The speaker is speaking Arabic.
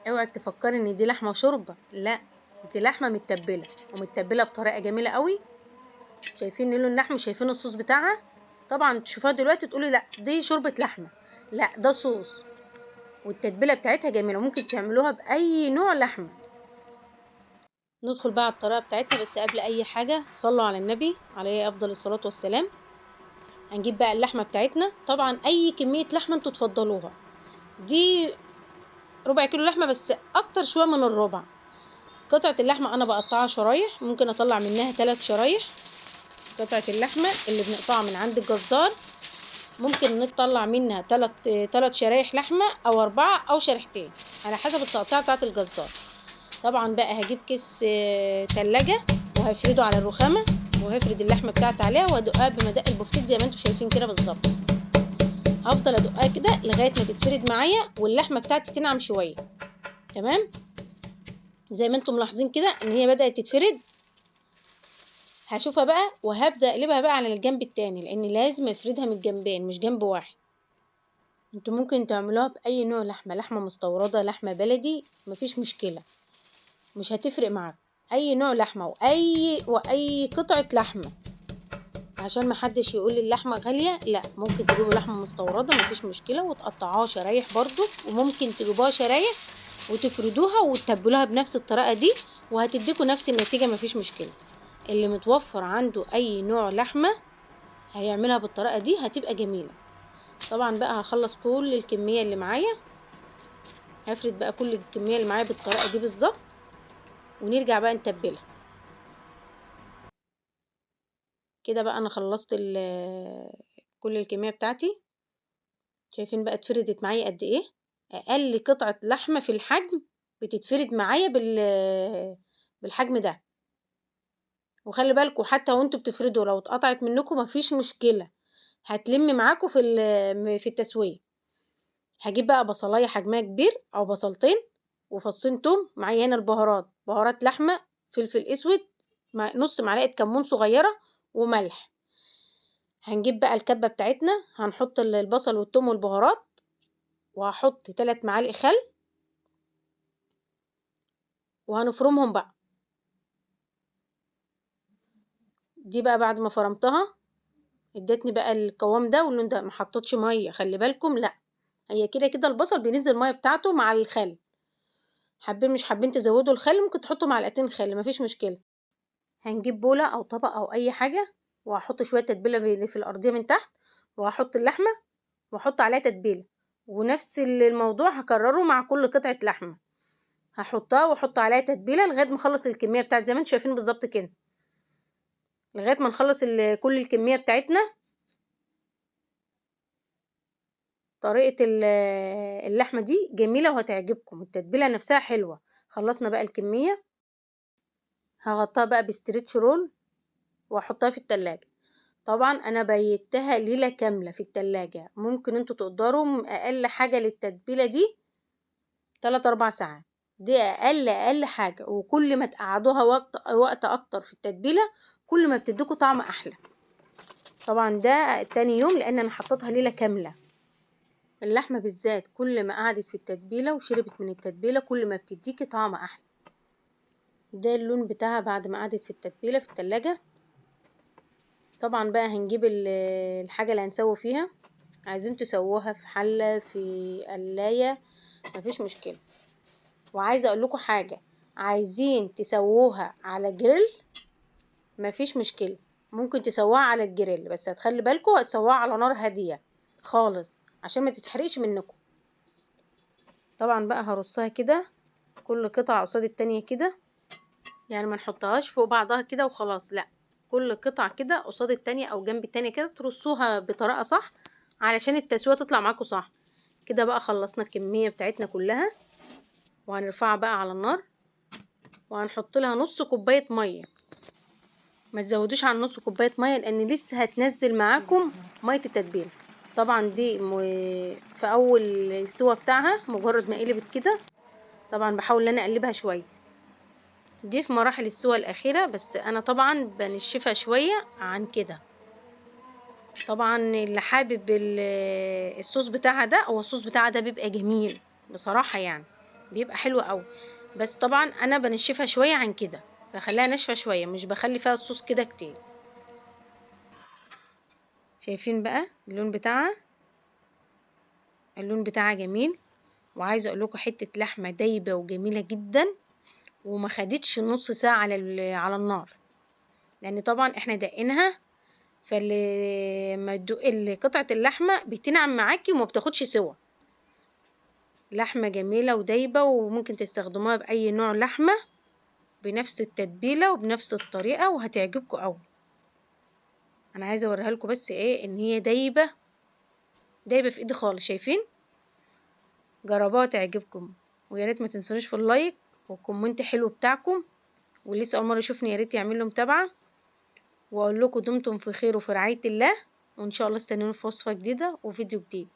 اوعك تفكري ان دي لحمه شوربه، لا، دي لحمه متبله ومتبله بطريقه جميله قوي. شايفين لون اللحم، شايفين الصوص بتاعها. طبعا تشوفوها دلوقتي تقولي لا دي شوربه لحمه، لا ده صوص. والتتبيله بتاعتها جميله، ممكن تعملوها باي نوع لحمه. ندخل بقى على الطريقه بتاعتها، بس قبل اي حاجه صلوا على النبي عليه افضل الصلاه والسلام. هنجيب بقى اللحمه بتاعتنا، طبعا اي كميه لحمه انتوا تفضلوها. دي ربع كيلو لحمه، بس اكتر شويه من الربع. قطعه اللحمه انا بقطعها شرايح، ممكن اطلع منها 3 شرايح. قطعه اللحمه اللي بنقطعها من عند الجزار ممكن نطلع منها 3 شرايح لحمه او 4 او شريحتين، على حسب التقطيع بتاعت الجزار. طبعا بقى هجيب كيس تلاجة وهفرده على الرخامه، وهفرد اللحمه بتاعتي عليها وادقها بمدق البفتيك زي ما انتوا شايفين كده بالظبط. هفضل ادقها كده لغايه ما تتفرد معايا واللحمه بتاعتي تنعم شويه. تمام، زي ما انتم ملاحظين كده ان هي بدات تتفرد. هشوفها بقى وهبدا اقلبها بقى على الجنب التاني، لان لازم افردها من الجنبين مش جنب واحد. انتوا ممكن تعملوها باي نوع لحمه، لحمه مستورده، لحمه بلدي، مفيش مشكله، مش هتفرق معاك. اي نوع لحمه واي قطعه لحمه، عشان محدش يقول اللحمه غاليه. لا، ممكن تجيبوا لحمه مستورده مفيش مشكله وتقطعوها شرايح برضو، وممكن تجيبوها شرايح وتفردوها وتتبلوها بنفس الطريقه دي، وهتديكوا نفس النتيجه مفيش مشكله. اللي متوفر عنده اي نوع لحمه هيعملها بالطريقه دي هتبقى جميله. طبعا بقى هخلص كل الكميه اللي معايا، هفرد بقى كل الكميه اللي معايا بالطريقه دي بالظبط، ونرجع بقى نتبلها. كده بقى انا خلصت كل الكميه بتاعتي. شايفين بقى اتفردت معايا قد ايه؟ اقل قطعه لحمه في الحجم بتتفرد معايا بالحجم ده. وخلي بالكوا حتى وانتوا بتفردوا لو اتقطعت منكم مفيش مشكله، هتلم معاكوا في التسويه. هجيب بقى بصلايه حجمها كبير او بصلتين وفصين توم. معايا هنا البهارات، بهارات لحمه، فلفل اسود، نص معلقه كمون صغيره، وملح. هنجيب بقى الكبه بتاعتنا، هنحط البصل والثوم والبهارات، وهحط 3 معالق خل، وهنفرمهم بقى. دي بقى بعد ما فرمتها ادتني بقى القوام ده واللون ده، ما حطيتش ميه، خلي بالكم، لا، هي كده كده البصل بينزل الميه بتاعته مع الخل. حابين مش حابين تزودوا الخل ممكن تحطوا معلقتين خل مفيش مشكله. هنجيب بوله او طبق او اي حاجه، وهحط شويه تتبيله اللي في الارضيه من تحت، وهحط اللحمه واحط عليها تتبيله، ونفس الموضوع هكرره مع كل قطعه لحمه. هحطها واحط عليها تتبيله لغايه ما اخلص الكميه بتاعتي زي ما انتم شايفين بالظبط كده، لغايه ما نخلص كل الكميه بتاعتنا. طريقه اللحمه دي جميله وهتعجبكم، التتبيله نفسها حلوه. خلصنا بقى الكميه، هغطيها بقى بستريتش رول واحطها في التلاجة. طبعا انا بيتها ليله كامله في التلاجة، ممكن انتوا تقدروا اقل حاجه للتتبيله دي 3-4 ساعات. دي اقل حاجه، وكل ما تقعدوها وقت اكتر في التتبيله كل ما بتديكوا طعم احلى. طبعا ده تاني يوم لان انا حطيتها ليله كامله. اللحمه بالذات كل ما قعدت في التتبيله وشربت من التتبيله كل ما بتديكي طعم احلى. ده اللون بتاعها بعد ما قعدت في التتبيله في التلاجة. طبعا بقى هنجيب الحاجه اللي هنسوي فيها. عايزين تسووها في حله، في قلايه، مفيش مشكله. وعايزه اقول لكم حاجه، عايزين تسووها على جريل مفيش مشكله، ممكن تسووها على الجريل، بس هتخلي بالكم هتسووها على نار هاديه خالص عشان ما تتحرقش منكم. طبعا بقى هرصها كده كل قطعه قصاد التانية كده، يعني ما نحطهاش فوق بعضها كده وخلاص، لا، كل قطعه كده قصاد التانية او جنب التانية كده ترصوها بطريقه صح علشان التسويه تطلع معاكم صح. كده بقى خلصنا الكميه بتاعتنا كلها، وهنرفعها بقى على النار، وهنحط لها نص كوبايه ميه. ما تزودوش عن نص كوبايه ميه لان لسه هتنزل معاكم ميه التتبيله. طبعا دي في اول السوا بتاعها مجرد ما قلبت كده، طبعا بحاول ان انا اقلبها شويه. دي في مراحل السوا الاخيره، بس انا طبعا بنشفها شويه عن كده. طبعا اللي حابب الصوص بتاعها ده، او الصوص بتاعها ده بيبقى جميل بصراحه يعني، بيبقى حلو قوي. بس طبعا انا بنشفها شويه عن كده، بخليها ناشفه شويه، مش بخلي فيها الصوص كده كتير. شايفين بقى اللون بتاعها؟ اللون بتاعها جميل. وعايزه اقول لكم حته لحمه دايبه وجميله جدا، وما خدتش نص ساعه على النار، لان طبعا احنا دقيناها. فلما تدوقي قطعه اللحمه بتنعم معاكي وما بتاخدش سوا. لحمه جميله ودايبه، وممكن تستخدموها باي نوع لحمه بنفس التتبيله وبنفس الطريقه، وهتعجبكم قوي. انا عايزه اوريها لكم بس ايه، ان هي دايبه دايبه في ايدي خالص. شايفين؟ جربوها تعجبكم. ويا ريت ما تنسونيش في اللايك والكومنت حلو بتاعكم. ولسه اول مره يشوفني يا ريت يعمل له متابعه. واقول لكم دمتم في خير وفي رعايه الله، وان شاء الله استنوني في وصفه جديده وفيديو جديد.